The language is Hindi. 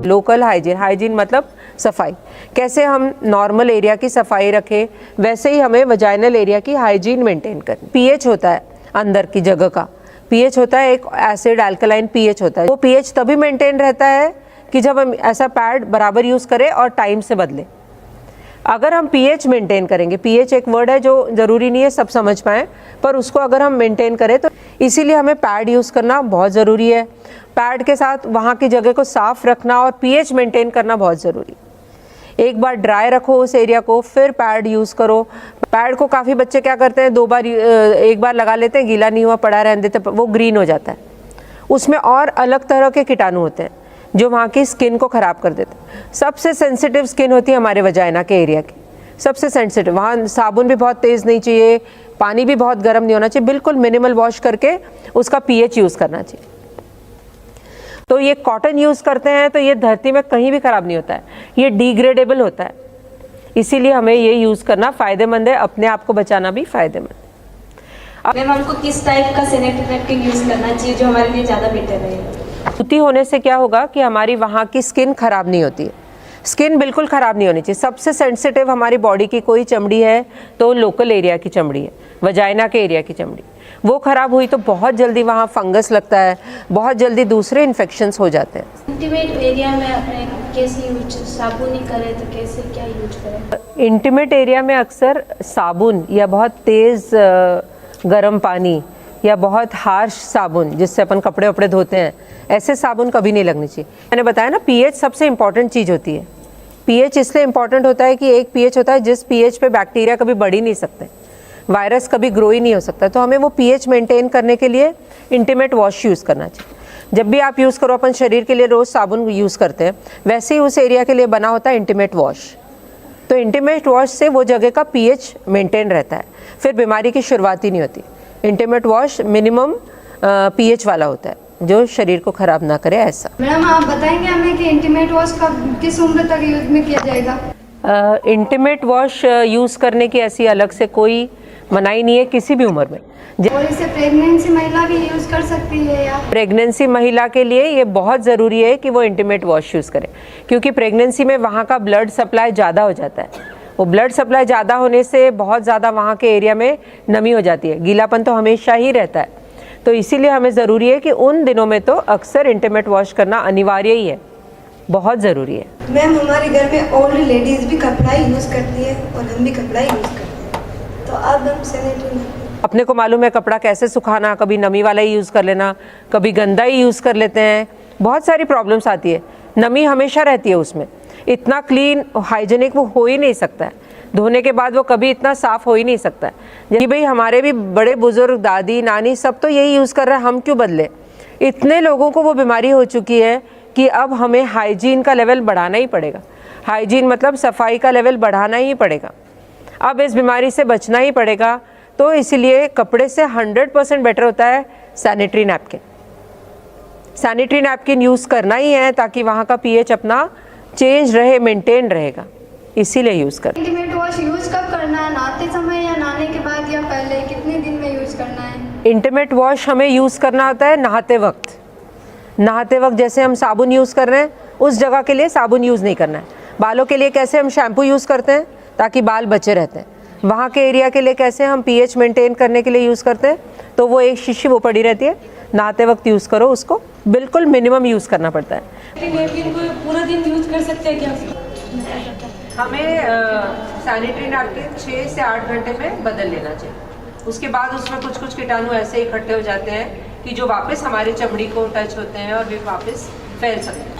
लोकल हाइजीन, हाइजीन मतलब सफाई। कैसे हम नॉर्मल एरिया की सफाई रखें, वैसे ही हमें वजाइनल एरिया की हाइजीन मेंटेन करनी। पीएच होता है अंदर की जगह का, पीएच होता है एक एसिड अल्कलाइन पीएच होता है। वो पीएच तभी मेंटेन रहता है कि जब हम ऐसा पैड बराबर यूज़ करें और टाइम से बदलें। अगर हम पीएच मेंटेन करेंगे, पीएच एक वर्ड है जो ज़रूरी नहीं है सब समझ पाएँ, पर उसको अगर हम मेंटेन करें तो इसीलिए हमें पैड यूज़ करना बहुत ज़रूरी है। पैड के साथ वहाँ की जगह को साफ रखना और पीएच मेंटेन करना बहुत ज़रूरी। एक बार ड्राई रखो उस एरिया को, फिर पैड यूज़ करो। पैड को काफ़ी बच्चे क्या करते हैं, एक बार लगा लेते हैं, गीला नहीं हुआ पड़ा रहने देते, वो ग्रीन हो जाता है। उसमें और अलग तरह के कीटाणु होते हैं जो वहाँ की स्किन को ख़राब कर देते हैं। सबसे सेंसिटिव स्किन होती है हमारे वजाइना के एरिया की, सबसे सेंसिटिव। वहाँ साबुन भी बहुत तेज़ नहीं चाहिए, पानी भी बहुत गर्म नहीं होना चाहिए, बिल्कुल मिनिमल वॉश करके उसका पीएच यूज़ करना चाहिए। तो ये कॉटन यूज़ करते हैं तो ये धरती में कहीं भी ख़राब नहीं होता है, ये डिग्रेडेबल होता है, इसीलिए हमें ये यूज़ करना फ़ायदेमंद है, अपने आप को बचाना भी फ़ायदेमंद। मैम हमको किस टाइप का सैनिटरी नैपकिन यूज़ करना चाहिए जो हमारे लिए ज़्यादा बेटर है? सूती होने से क्या होगा कि हमारी वहाँ की स्किन खराब नहीं होती है, स्किन बिल्कुल ख़राब नहीं होनी चाहिए। सबसे सेंसिटिव हमारी बॉडी की कोई चमड़ी है तो लोकल एरिया की चमड़ी है, वजाइना के एरिया की चमड़ी। वो ख़राब हुई तो बहुत जल्दी वहाँ फंगस लगता है, बहुत जल्दी दूसरे इन्फेक्शंस हो जाते हैं। इंटीमेट एरिया में अपने कैसे यूज, साबुन ही करें तो कैसे क्या यूज करें? इंटीमेट एरिया में अक्सर साबुन या बहुत तेज़ गर्म पानी या बहुत हार्श साबुन जिससे अपन कपड़े वपड़े धोते हैं, ऐसे साबुन कभी नहीं लगनी चाहिए। मैंने बताया ना, पीएच सबसे इंपॉर्टेंट चीज़ होती है। पीएच इसलिए इंपॉर्टेंट होता है कि एक पीएच होता है जिस पीएच पे बैक्टीरिया कभी बढ़ ही नहीं सकते, वायरस कभी ग्रो ही नहीं हो सकता। तो हमें वो पीएच मेंटेन करने के लिए इंटीमेट वॉश यूज़ करना चाहिए। जब भी आप यूज़ करो, अपन शरीर के लिए रोज़ साबुन यूज़ करते हैं, वैसे ही उस एरिया के लिए बना होता है इंटीमेट वॉश। तो इंटीमेट वॉश से वो जगह का पीएच मेंटेन रहता है, फिर बीमारी की शुरुआत ही नहीं होती। इंटीमेट वॉश मिनिमम पीएच वाला होता है जो शरीर को ख़राब ना करे, ऐसा। मैडम आप बताएंगे हमें कि इंटीमेट वॉश का किस उम्र तक यूज में किया जाएगा? इंटीमेट वॉश यूज़ करने की ऐसी अलग से कोई मनाही नहीं है किसी भी उम्र में। और इसे प्रेगनेंसी महिला भी यूज़ कर सकती है या? प्रेगनेंसी महिला के लिए ये बहुत ज़रूरी है कि वो इंटीमेट वॉश यूज़ करें, क्योंकि प्रेगनेंसी में वहाँ का ब्लड सप्लाई ज़्यादा हो जाता है। वो ब्लड सप्लाई ज़्यादा होने से बहुत ज़्यादा वहाँ के एरिया में नमी हो जाती है, गीलापन तो हमेशा ही रहता है। तो इसीलिए हमें ज़रूरी है कि उन दिनों में तो अक्सर इंटीमेट वॉश करना अनिवार्य ही है, बहुत ज़रूरी है। मैम हमारे घर में ओल्ड लेडीज़ भी कपड़ा यूज़ करती है और हम भी कपड़ा यूज़ करते हैं, तो अब हम सैनिटरी, अपने को मालूम है कपड़ा कैसे सुखाना, कभी नमी वाला ही यूज़ कर लेना, कभी गंदा ही यूज़ कर लेते हैं, बहुत सारी प्रॉब्लम्स आती है। नमी हमेशा रहती है उसमें, इतना क्लीन हाइजीनिक वो हो ही नहीं सकता है, धोने के बाद वो कभी इतना साफ़ हो ही नहीं सकता है। जी भाई, हमारे भी बड़े बुजुर्ग, दादी नानी सब तो यही यूज़ कर रहे हैं, हम क्यों बदले? इतने लोगों को वो बीमारी हो चुकी है कि अब हमें हाइजीन का लेवल बढ़ाना ही पड़ेगा। हाइजीन मतलब सफाई का लेवल बढ़ाना ही पड़ेगा, अब इस बीमारी से बचना ही पड़ेगा। तो इसीलिए कपड़े से 100% बेटर होता है sanitary napkin. Sanitary napkin use करना ही है ताकि वहाँ का पीएच अपना चेंज रहे, मेंटेन रहेगा, इसीलिए यूज़ कर। इंटीमेट वॉश यूज़ कब करना है, नहाते समय या नहाने के बाद या पहले, कितने दिन में यूज़ करना है? इंटीमेट वॉश हमें यूज़ करना होता है नहाते वक्त। नहाते वक्त जैसे हम साबुन यूज़ कर रहे हैं उस जगह के लिए साबुन यूज़ नहीं करना है। बालों के लिए कैसे हम शैम्पू यूज़ करते हैं ताकि बाल बचे रहते हैं, वहाँ के एरिया के लिए कैसे हम पीएच मेंटेन करने के लिए यूज़ करते हैं, तो वो एक शीशी वो पड़ी रहती है, नहाते वक्त यूज़ करो उसको, बिल्कुल मिनिमम यूज़ करना पड़ता है। नैपकिन को पूरा दिन यूज कर सकते हैं क्या? हमें सैनिटरी नैपकिन 6 से 8 घंटे में बदल लेना चाहिए। उसके बाद उसमें कुछ कुछ कीटाणु ऐसे इकट्ठे हो जाते हैं कि जो वापस हमारी चमड़ी को टच होते हैं और वे वापस फैल सकते हैं।